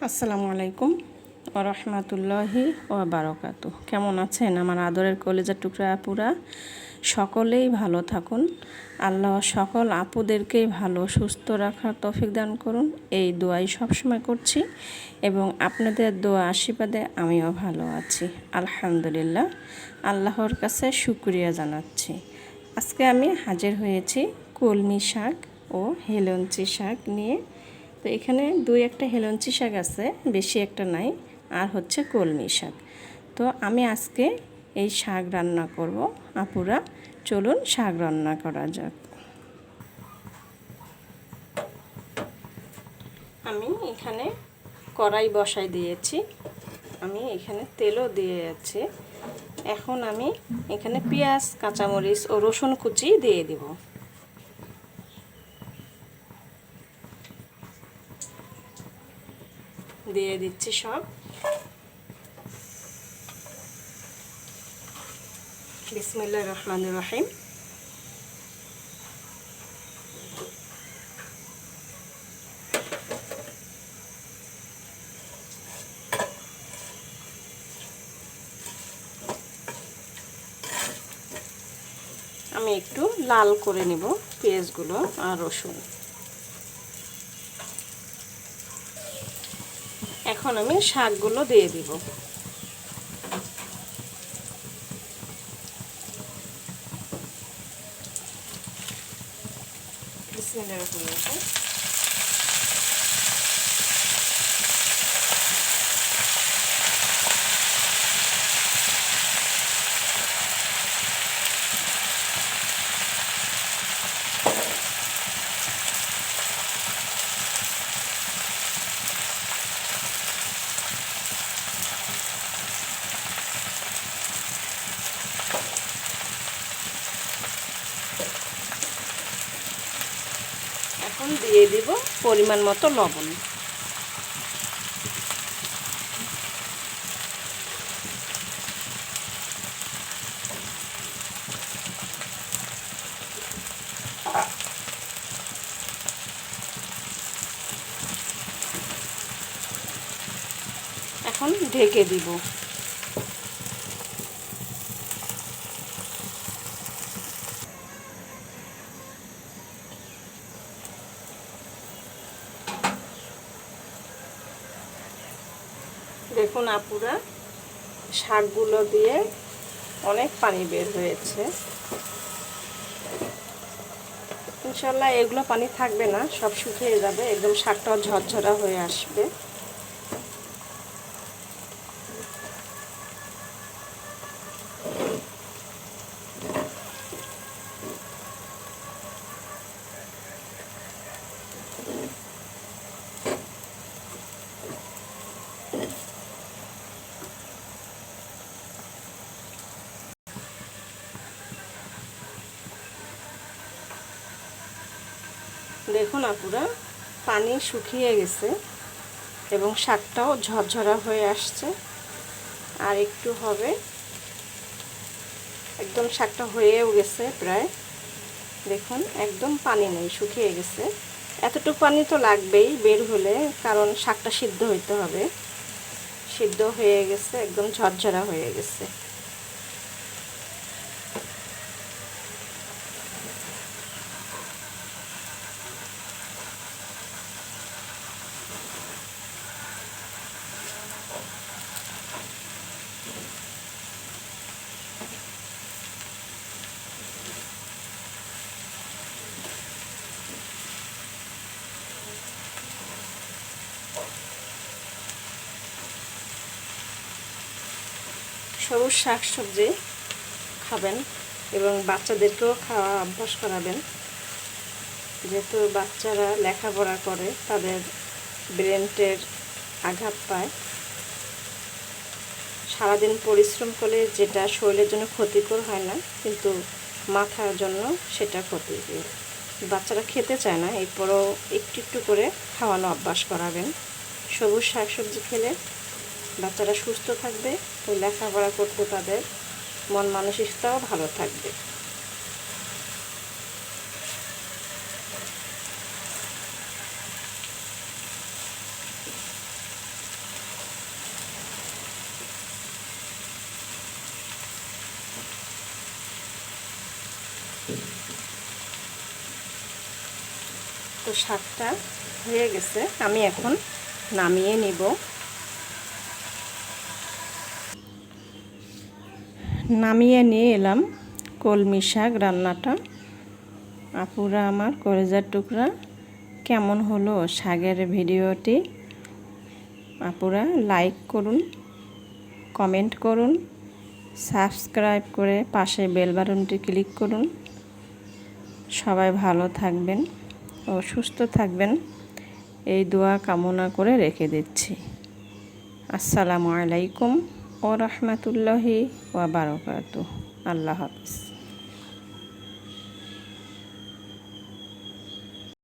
আসসালামু আলাইকুম ওয়া রাহমাতুল্লাহি ওয়া বারাকাতুহু। কেমন আছেন আমার আদরের কলেজার টুকরা আপুরা? সকলেই ভালো থাকুন। আল্লাহ সকল আপুদেরকেই ভালো সুস্থ রাখার তৌফিক দান করুন, এই দোয়াই সবসময় করছি এবং আপনাদের দোয়া আশীর্বাদে আমিও ভালো আছি আলহামদুলিল্লাহ। আল্লাহর কাছে শুকরিয়া জানাচ্ছি। আজকে আমি হাজির হয়েছি কলমি শাক ও হেলেঞ্চি শাক নিয়ে। তো এখানে দুই একটা হেলেঞ্চি শাক আছে, বেশি একটা নাই, আর হচ্ছে কলমি শাক। তো আমি আজকে এই শাক রান্না করব। আপুরা চলুন শাক রান্না করা যাক। আমি এখানে কড়াই বসাই দিয়েছি, আমি এখানে তেলও দিয়ে যাচ্ছি। এখন আমি এখানে পেঁয়াজ, কাঁচামরিচ ও রসুন কুচি দিয়ে দিব। দিয়ে দিচ্ছি সব। বিসমিল্লাহির রহমানির রহিম। আমি একটু লাল করে নেব পেঁয়াজগুলো আর রসুন। এখন আমি শাকগুলো দিয়ে দিব। বিসমিল্লাহির রহমানির রহিম। এখন দিয়ে দিব পরিমাণ মতো লবণ। এখন ঢেকে দিব। দেখুন আপুরা, শাকগুলো দিয়ে অনেক পানি বের হয়েছে। ইনশাল্লাহ এগুলো পানি থাকবে না, সব শুকিয়ে যাবে, একদম শাকটাও ঝরঝরা হয়ে আসবে। দেখুন আপুরা, পানি শুকিয়ে গেছে এবং শাকটাও ঝরঝরা হয়ে আসছে। আর একটু হবে, একদম শাকটা হয়েও গেছে প্রায়। দেখুন একদম পানি নেই, শুকিয়ে গেছে। এতটুকু পানি তো লাগবেই বের হলে, কারণ শাকটা সিদ্ধ হইতে হবে। সিদ্ধ হয়ে গেছে, একদম ঝরঝরা হয়ে গেছে। সবুজ শাকসবজি খাবেন এবং বাচ্চাদেরকেও খাওয়া অভ্যাস করাবেন, যেহেতু বাচ্চারা লেখাপড়া করে, তাদের ব্রেনের আঘাত পায়। সারাদিন পরিশ্রম করলে যেটা শরীরের জন্য ক্ষতিকর হয় না, কিন্তু মাথার জন্য সেটা ক্ষতিকর। বাচ্চারা খেতে চায় না, এরপরও একটু একটু করে খাওয়ানো অভ্যাস করাবেন। সবুজ শাকসবজি খেলে বাচ্চারা সুস্থ থাকবে, লেখাপড়া করতে তাদের মন মানসিকতাও ভালো থাকবে। তো শাকটা হয়ে গেছে, আমি এখন নামিয়ে নিব। নামিয়ে নিয়ে এলাম কলমি শাক রান্নাটা। আপুরা আমার কলেজার টুকরা, কেমন হলো শাকের ভিডিওটি? আপুরা লাইক করুন, কমেন্ট করুন, সাবস্ক্রাইব করে পাশে বেল বাটনটি ক্লিক করুন। সবাই ভালো থাকবেন ও সুস্থ থাকবেন, এই দোয়া কামনা করে রেখে দিচ্ছি। আসসালামু আলাইকুম ওয়া রাহমাতুল্লাহি ওয়া বারাকাতুহু। আল্লাহ হাফেজ।